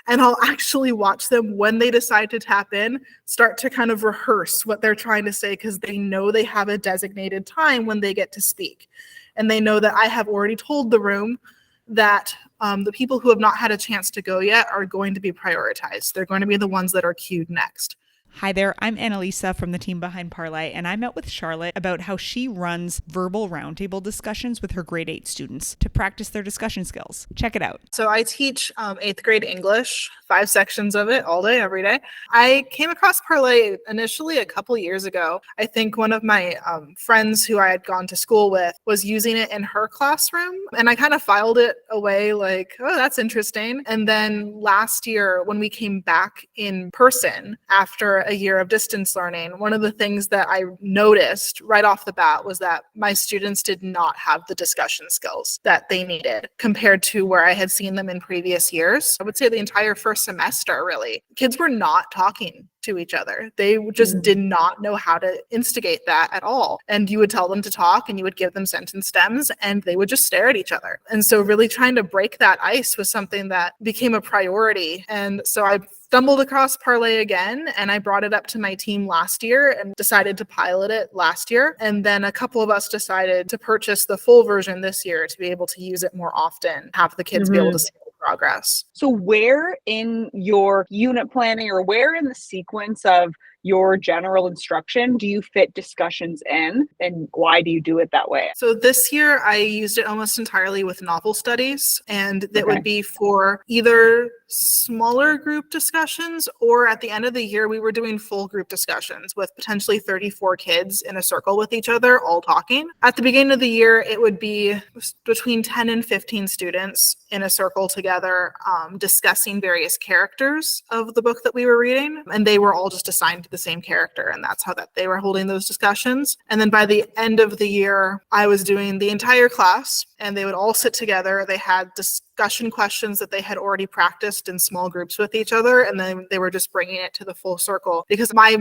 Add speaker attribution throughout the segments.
Speaker 1: And I'll actually watch them when they decide to tap in, start to kind of rehearse what they're trying to say because they know they have a designated time when they get to speak. And they know that I have already told the room that the people who have not had a chance to go yet are going to be prioritized. They're going to be the ones that are queued next.
Speaker 2: Hi there, I'm Annalisa from the team behind Parlay, and I met with Charlotte about how she runs verbal roundtable discussions with her grade 8 students to practice their discussion skills. Check it out.
Speaker 1: So I teach 8th grade English, 5 sections of it all day, every day. I came across Parlay initially a couple years ago. I think one of my friends who I had gone to school with was using it in her classroom, and I kind of filed it away like, oh, that's interesting. And then last year when we came back in person after a year of distance learning, one of the things that I noticed right off the bat was that my students did not have the discussion skills that they needed compared to where I had seen them in previous years. I would say the entire first semester, really, kids were not talking to each other. They just did not know how to instigate that at all. And you would tell them to talk and you would give them sentence stems and they would just stare at each other. And so really trying to break that ice was something that became a priority. And so I stumbled across Parlay again, and I brought it up to my team last year and decided to pilot it last year. And then a couple of us decided to purchase the full version this year to be able to use it more often, have the kids be able to see the progress.
Speaker 3: So where in your unit planning or where in the sequence of your general instruction do you fit discussions in, and why do you do it that way?
Speaker 1: So this year I used it almost entirely with novel studies, and that would be for either smaller group discussions, or at the end of the year we were doing full group discussions with potentially 34 kids in a circle with each other all talking. At the beginning of the year it would be between 10 and 15 students in a circle together, discussing various characters of the book that we were reading, and they were all just assigned the same character, and that's how that they were holding those discussions. And then by the end of the year I was doing the entire class, and they would all sit together. They had discussion questions that they had already practiced in small groups with each other, and then they were just bringing it to the full circle, because my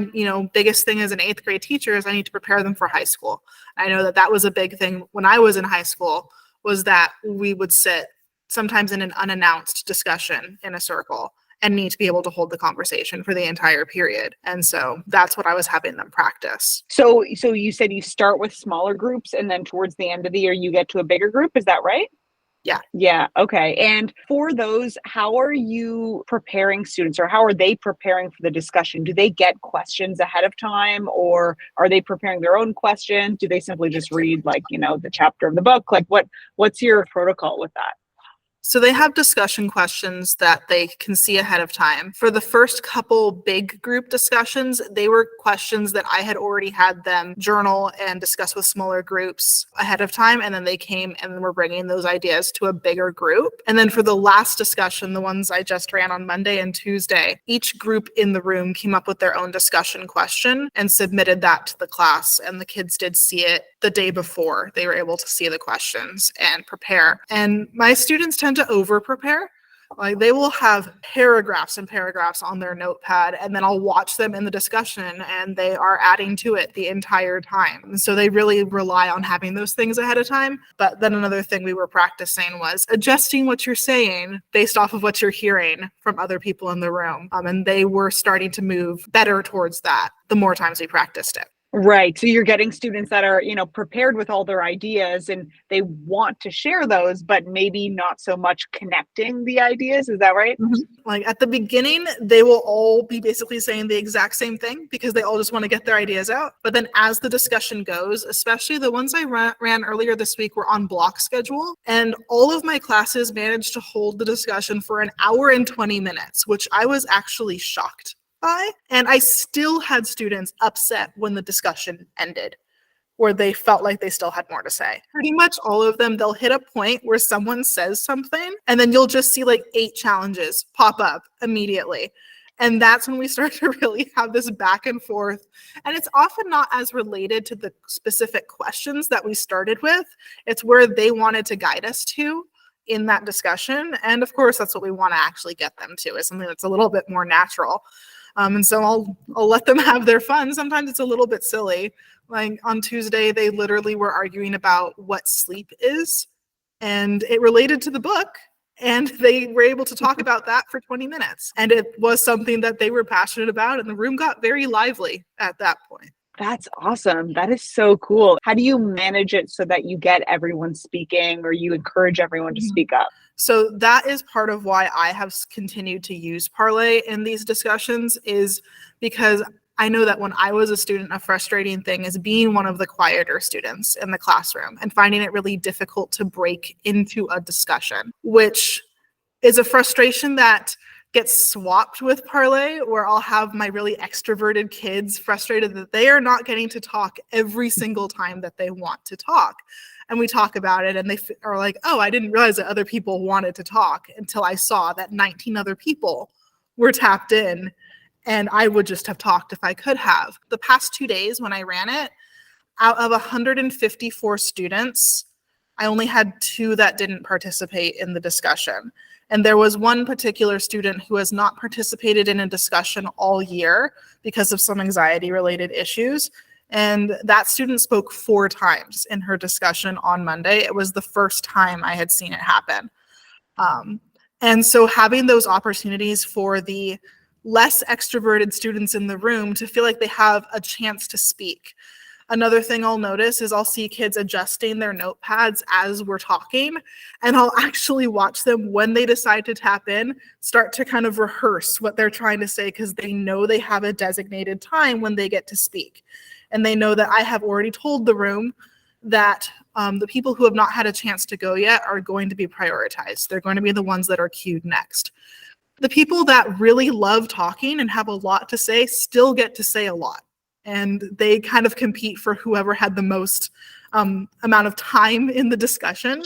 Speaker 1: biggest thing as an 8th grade teacher is I need to prepare them for high school. I know that that was a big thing when I was in high school, was that we would sit sometimes in an unannounced discussion in a circle and need to be able to hold the conversation for the entire period. And so that's what I was having them practice.
Speaker 3: So you said you start with smaller groups and then towards the end of the year you get to a bigger group. Is that right?
Speaker 1: Yeah.
Speaker 3: Yeah. Okay. And for those, how are you preparing students, or how are they preparing for the discussion? Do they get questions ahead of time, or are they preparing their own questions? Do they simply just read the chapter of the book? What's your protocol with that?
Speaker 1: So they have discussion questions that they can see ahead of time. For the first couple big group discussions, they were questions that I had already had them journal and discuss with smaller groups ahead of time. And then they came and were bringing those ideas to a bigger group. And then for the last discussion, the ones I just ran on Monday and Tuesday, each group in the room came up with their own discussion question and submitted that to the class. And the kids did see it the day before. They were able to see the questions and prepare. And my students tend to over prepare. Like, they will have paragraphs and paragraphs on their notepad, and then I'll watch them in the discussion and they are adding to it the entire time. And so they really rely on having those things ahead of time. But then another thing we were practicing was adjusting what you're saying based off of what you're hearing from other people in the room. And they were starting to move better towards that the more times we practiced it.
Speaker 3: Right. So you're getting students that are, prepared with all their ideas and they want to share those, but maybe not so much connecting the ideas. Is that right?
Speaker 1: Mm-hmm. Like at the beginning, they will all be basically saying the exact same thing because they all just want to get their ideas out. But then as the discussion goes, especially the ones I ran earlier this week were on block schedule, and all of my classes managed to hold the discussion for an hour and 20 minutes, which I was actually shocked by. And I still had students upset when the discussion ended, where they felt like they still had more to say. Pretty much all of them, they'll hit a point where someone says something, and then you'll just see 8 challenges pop up immediately. And that's when we start to really have this back and forth. And it's often not as related to the specific questions that we started with. It's where they wanted to guide us to in that discussion. And of course, that's what we want to actually get them to, is something that's a little bit more natural. And so I'll let them have their fun. Sometimes it's a little bit silly. Like on Tuesday, they literally were arguing about what sleep is, and it related to the book. And they were able to talk about that for 20 minutes. And it was something that they were passionate about. And the room got very lively at that point.
Speaker 3: That's awesome. That is so cool. How do you manage it so that you get everyone speaking or you encourage everyone to speak up?
Speaker 1: So that is part of why I have continued to use Parlay in these discussions, is because I know that when I was a student, a frustrating thing is being one of the quieter students in the classroom and finding it really difficult to break into a discussion, which is a frustration that gets swapped with Parlay, where I'll have my really extroverted kids frustrated that they are not getting to talk every single time that they want to talk. And we talk about it and they are like, oh, I didn't realize that other people wanted to talk until I saw that 19 other people were tapped in, and I would just have talked if I could have. The past 2 days when I ran it, out of 154 students, I only had 2 that didn't participate in the discussion. And there was one particular student who has not participated in a discussion all year because of some anxiety-related issues. And that student spoke 4 times in her discussion on Monday. It was the first time I had seen it happen. And so having those opportunities for the less extroverted students in the room to feel like they have a chance to speak. Another thing I'll notice is I'll see kids adjusting their notepads as we're talking, and I'll actually watch them when they decide to tap in, start to kind of rehearse what they're trying to say, because they know they have a designated time when they get to speak. And they know that I have already told the room that the people who have not had a chance to go yet are going to be prioritized. They're going to be the ones that are queued next. The people that really love talking and have a lot to say still get to say a lot. And they kind of compete for whoever had the most amount of time in the discussion.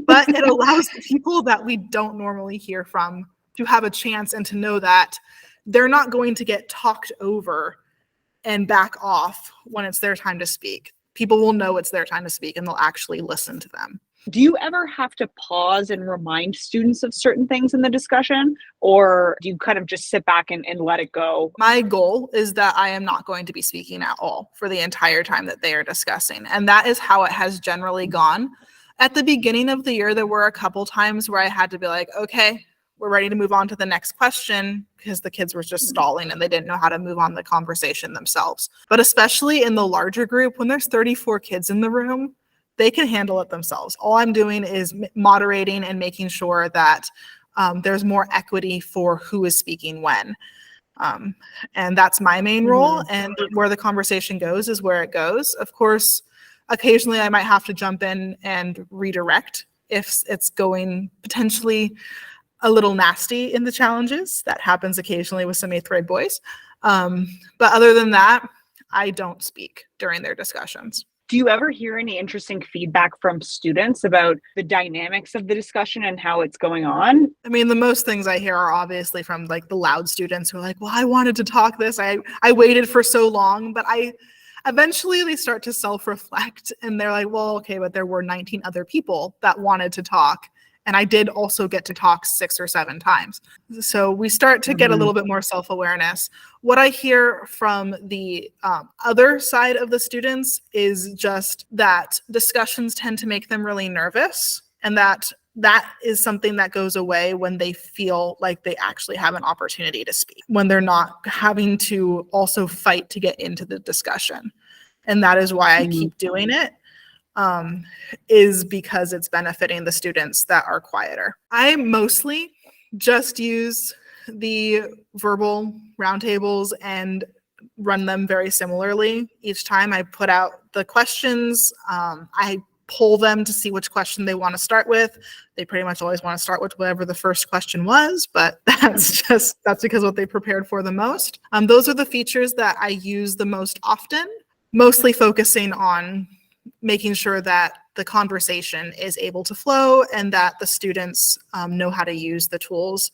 Speaker 1: But it allows the people that we don't normally hear from to have a chance and to know that they're not going to get talked over and back off when it's their time to speak. People will know it's their time to speak and they'll actually listen to them.
Speaker 3: Do you ever have to pause and remind students of certain things in the discussion, or do you kind of just sit back and let it go?
Speaker 1: My goal is that I am not going to be speaking at all for the entire time that they are discussing. And that is how it has generally gone. At the beginning of the year, there were a couple times where I had to be like, okay, we're ready to move on to the next question, because the kids were just stalling and they didn't know how to move on the conversation themselves. But especially in the larger group, when there's 34 kids in the room, they can handle it themselves. All I'm doing is moderating and making sure that there's more equity for who is speaking when. And that's my main role. And where the conversation goes is where it goes. Of course, occasionally I might have to jump in and redirect if it's going potentially a little nasty in the challenges. That happens occasionally with some 8th grade boys. But other than that, I don't speak during their discussions.
Speaker 3: Do you ever hear any interesting feedback from students about the dynamics of the discussion and how it's going on?
Speaker 1: I mean, the most things I hear are obviously from like the loud students who are like, well, I wanted to talk this. I waited for so long, but eventually they start to self-reflect and they're like, well, okay, but there were 19 other people that wanted to talk. And I did also get to talk 6 or 7 times. So we start to get a little bit more self-awareness. What I hear from the other side of the students is just that discussions tend to make them really nervous, and that is something that goes away when they feel like they actually have an opportunity to speak, when they're not having to also fight to get into the discussion. And that is why I keep doing it. Is because it's benefiting the students that are quieter. I mostly just use the verbal roundtables and run them very similarly. Each time I put out the questions, I poll them to see which question they want to start with. They pretty much always want to start with whatever the first question was, but that's because what they prepared for the most. Those are the features that I use the most often, mostly focusing on making sure that the conversation is able to flow and that the students know how to use the tools.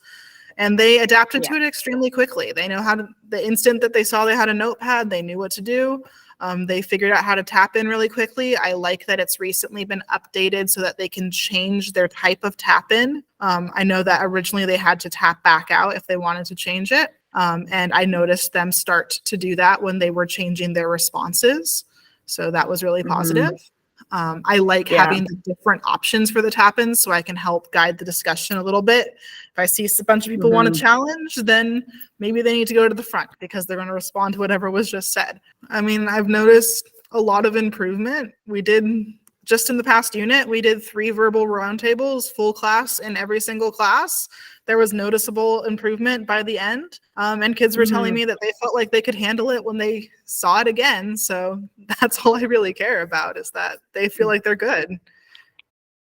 Speaker 1: And they adapted to it extremely quickly. They know how to, the instant that they saw they had a notepad, they knew what to do. They figured out how to tap in really quickly. I like that it's recently been updated so that they can change their type of tap in. I know that originally they had to tap back out if they wanted to change it. And I noticed them start to do that when they were changing their responses. So that was really positive. I like
Speaker 3: Yeah.
Speaker 1: having the different options for the tap-ins so I can help guide the discussion a little bit. If I see a bunch of people want to challenge, then maybe they need to go to the front because they're going to respond to whatever was just said. I mean, I've noticed a lot of improvement. We did just in the past unit, we did 3 verbal roundtables, full class in every single class. There was noticeable improvement by the end. And kids were telling me that they felt like they could handle it when they saw it again. So that's all I really care about, is that they feel like they're good.